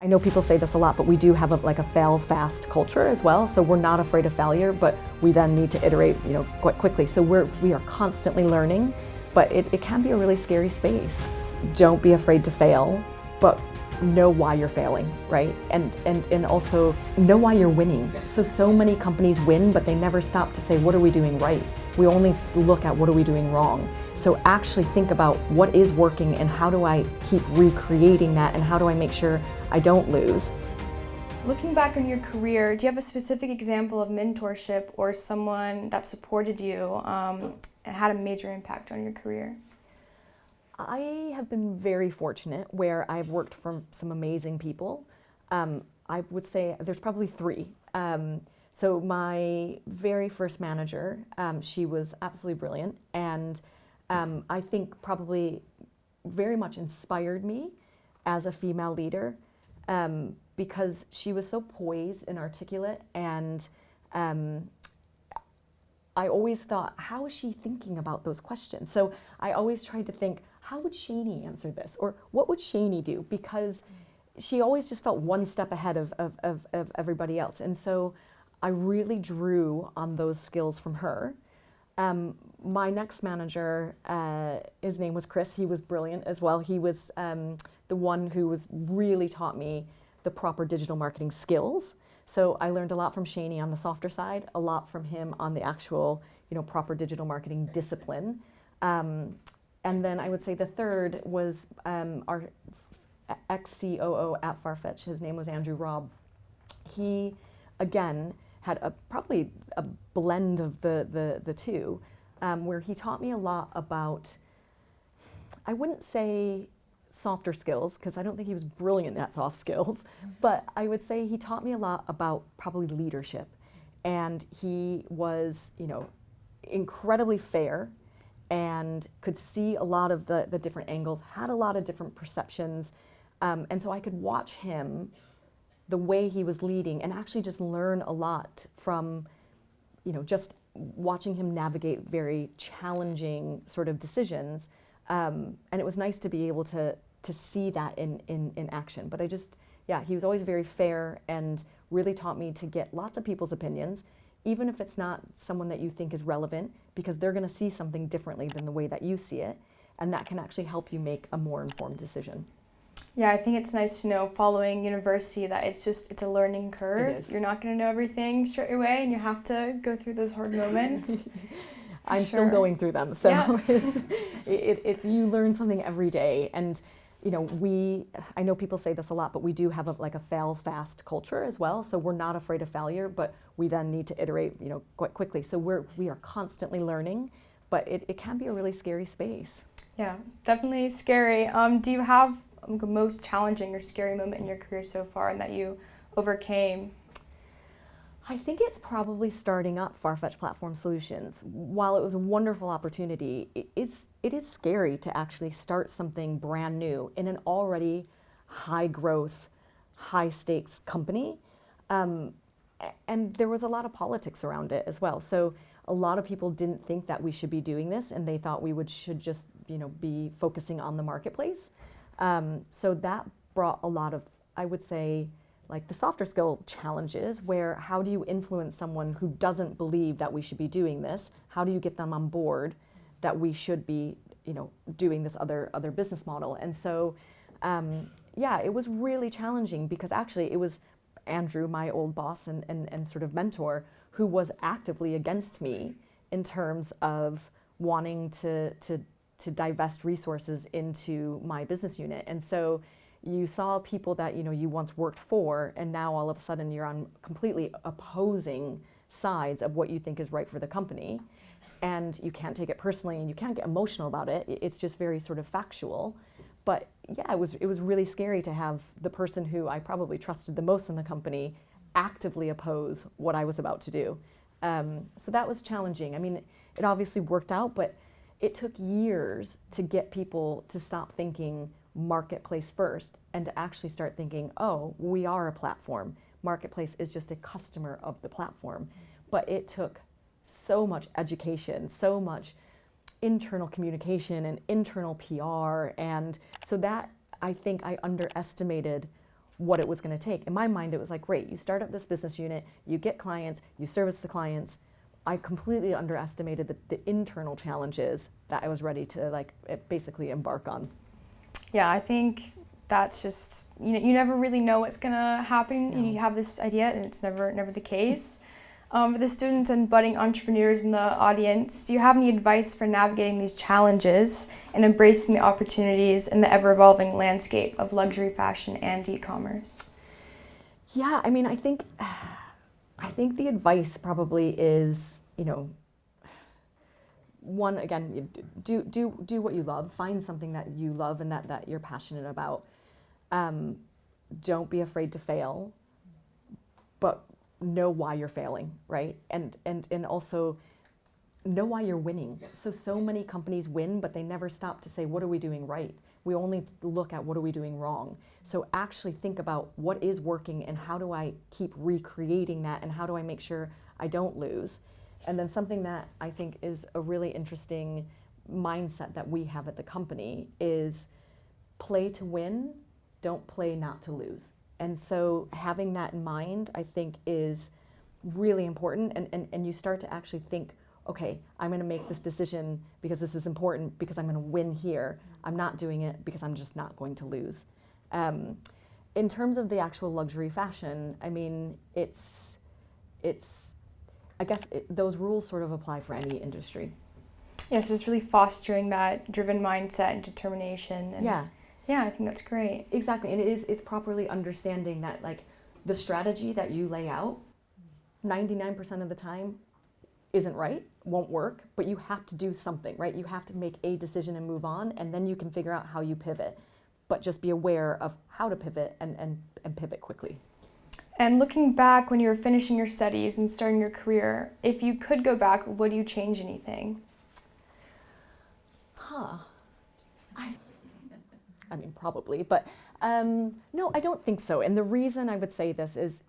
I know people say this a lot, but we do have like a fail fast culture as well. So we're not afraid of failure, but we then need to iterate, quite quickly. So we are constantly learning, but it can be a really scary space. Don't be afraid to fail, but know why you're failing, right? And also know why you're winning. So many companies win, but they never stop to say, what are we doing right? We only look at what are we doing wrong. So actually think about what is working and how do I keep recreating that and how do I make sure I don't lose. Looking back on your career, do you have a specific example of mentorship or someone that supported you and had a major impact on your career? I have been very fortunate where I've worked for some amazing people. I would say there's probably three. So my very first manager, she was absolutely brilliant, and I think probably very much inspired me as a female leader because she was so poised and articulate, and I always thought, how is she thinking about those questions? So I always tried to think, how would Shani answer this? Or what would Shani do? Because she always just felt one step ahead of everybody else. And so I really drew on those skills from her. My next manager, his name was Chris. He was brilliant as well. He was the one who really taught me the proper digital marketing skills. So I learned a lot from Shani on the softer side, a lot from him on the actual, proper digital marketing discipline. And then I would say the third was our ex-COO at Farfetch. His name was Andrew Robb. He, again, had probably a blend of the two, where he taught me a lot about, I wouldn't say softer skills, because I don't think he was brilliant at soft skills, but I would say he taught me a lot about probably leadership. And he was, incredibly fair and could see a lot of the different angles, had a lot of different perceptions. And so I could watch him, the way he was leading, and actually just learn a lot from, just watching him navigate very challenging sort of decisions. And it was nice to be able to see that in action. But he was always very fair and really taught me to get lots of people's opinions, even if it's not someone that you think is relevant, because they're going to see something differently than the way that you see it. And that can actually help you make a more informed decision. Yeah, I think it's nice to know following university that it's a learning curve. You're not going to know everything straight away, and you have to go through those hard moments. I'm still going through them. So yeah. it's you learn something every day. And I know people say this a lot, but we do have a fail fast culture as well. So we're not afraid of failure, but we then need to iterate, quite quickly. So we are constantly learning, but it can be a really scary space. Yeah, definitely scary. Do you have the most challenging or scary moment in your career so far and that you overcame? I think it's probably starting up Farfetch Platform Solutions. While it was a wonderful opportunity, it is scary to actually start something brand new in an already high growth, high stakes company. And there was a lot of politics around it as well. So a lot of people didn't think that we should be doing this, and they thought we should just be focusing on the marketplace. So that brought a lot of, I would say, like the softer skill challenges, where how do you influence someone who doesn't believe that we should be doing this? How do you get them on board that we should be, doing this other business model? And so, it was really challenging because actually it was Andrew, my old boss and sort of mentor, who was actively against me in terms of wanting to divest resources into my business unit. And so you saw people that you once worked for, and now all of a sudden you're on completely opposing sides of what you think is right for the company, and you can't take it personally and you can't get emotional about it. It's just very sort of factual. But yeah, it was really scary to have the person who I probably trusted the most in the company actively oppose what I was about to do. So that was challenging. I mean, it obviously worked out, but it took years to get people to stop thinking marketplace first and to actually start thinking, oh, we are a platform. Marketplace is just a customer of the platform. But it took so much education, so much internal communication and internal PR. And so that, I think I underestimated what it was going to take. In my mind, it was like, great, you start up this business unit, you get clients, you service the clients. I completely underestimated the internal challenges that I was ready to like basically embark on. Yeah, I think that's just, you never really know what's gonna happen. No. You have this idea and it's never the case. For the students and budding entrepreneurs in the audience, do you have any advice for navigating these challenges and embracing the opportunities in the ever-evolving landscape of luxury fashion and e-commerce? Yeah, I mean, I think the advice probably is, one, again, do what you love. Find something that you love and that you're passionate about. Don't be afraid to fail, but know why you're failing, right? And also know why you're winning. So many companies win, but they never stop to say, what are we doing right? We only look at what are we doing wrong. So actually think about what is working and how do I keep recreating that and how do I make sure I don't lose. And then something that I think is a really interesting mindset that we have at the company is play to win, don't play not to lose. And so having that in mind, I think, is really important. And you start to actually think, okay, I'm going to make this decision because this is important, because I'm going to win here. I'm not doing it because I'm just not going to lose. In terms of the actual luxury fashion, I mean, those rules sort of apply for any industry. Yeah, so it's really fostering that driven mindset and determination. And yeah, I think that's great. Exactly, and it's properly understanding that like the strategy that you lay out, 99% of the time isn't right, won't work, but you have to do something, right? You have to make a decision and move on, and then you can figure out how you pivot. But just be aware of how to pivot and pivot quickly. And looking back when you were finishing your studies and starting your career, if you could go back, would you change anything? I mean, probably, but no, I don't think so. And the reason I would say this is,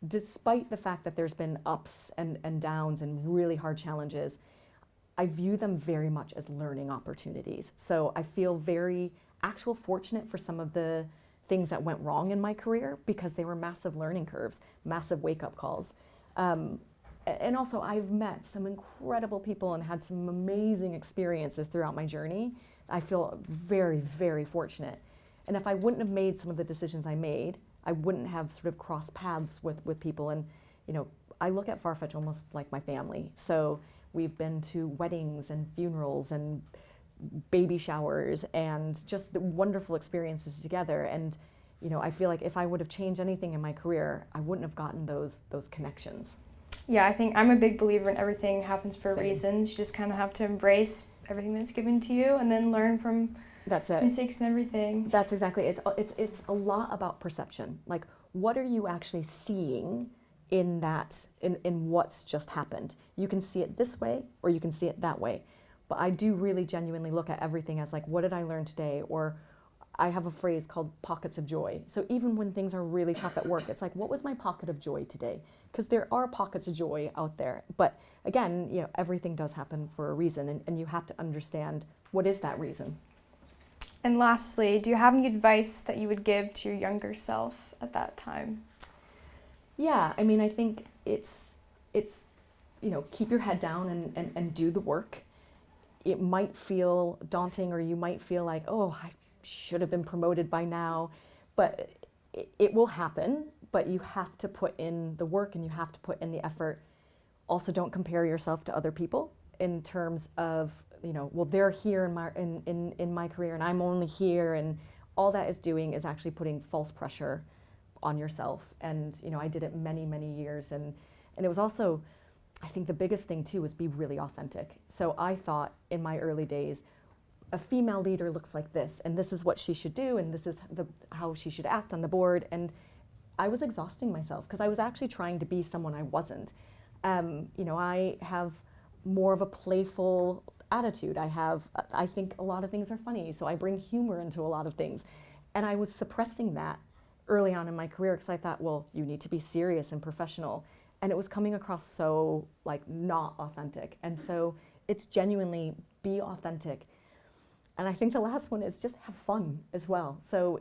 despite the fact that there's been ups and downs and really hard challenges, I view them very much as learning opportunities. So I feel very fortunate for some of the things that went wrong in my career because they were massive learning curves, massive wake-up calls. And also I've met some incredible people and had some amazing experiences throughout my journey. I feel very, very fortunate. And if I wouldn't have made some of the decisions I made, I wouldn't have sort of crossed paths with people. And, I look at Farfetch almost like my family. So we've been to weddings and funerals and baby showers and just the wonderful experiences together. And, I feel like if I would have changed anything in my career, I wouldn't have gotten those connections. Yeah, I think I'm a big believer in everything happens for a Same. reason. You just kind of have to embrace everything that's given to you and then learn from That's it. mistakes and everything. That's exactly it. It's a lot about perception. Like, what are you actually seeing in what's just happened? You can see it this way or you can see it that way. But I do really genuinely look at everything as like, what did I learn today? Or I have a phrase called pockets of joy. So even when things are really tough at work, it's like, what was my pocket of joy today? Because there are pockets of joy out there. But again, everything does happen for a reason, and you have to understand what is that reason. And lastly, do you have any advice that you would give to your younger self at that time? Yeah, I mean, I think it's keep your head down and do the work. It might feel daunting, or you might feel like, oh, I should have been promoted by now, but it will happen. But you have to put in the work and you have to put in the effort. Also, don't compare yourself to other people in terms of, well, they're here in my career and I'm only here, and all that is doing is actually putting false pressure on yourself. And I did it many, many years, and it was also, I think the biggest thing too was be really authentic. So I thought in my early days, a female leader looks like this, and this is what she should do, and this is how she should act on the board. And I was exhausting myself because I was actually trying to be someone I wasn't. I have more of a playful attitude. I think a lot of things are funny, so I bring humor into a lot of things. And I was suppressing that early on in my career because I thought, well, you need to be serious and professional. And it was coming across so like not authentic. And so it's genuinely be authentic. And I think the last one is just have fun as well. So,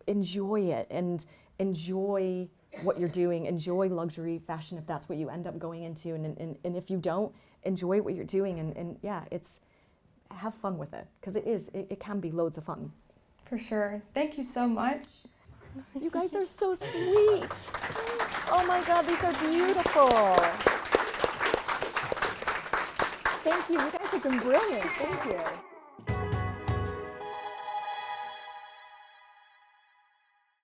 enjoy it and enjoy what you're doing. Enjoy luxury fashion if that's what you end up going into. And if you don't, enjoy what you're doing. And yeah, have fun with it, because it can be loads of fun. For sure. Thank you so much. You guys are so sweet. Oh my God, these are beautiful. Thank you. You guys have been brilliant. Thank you.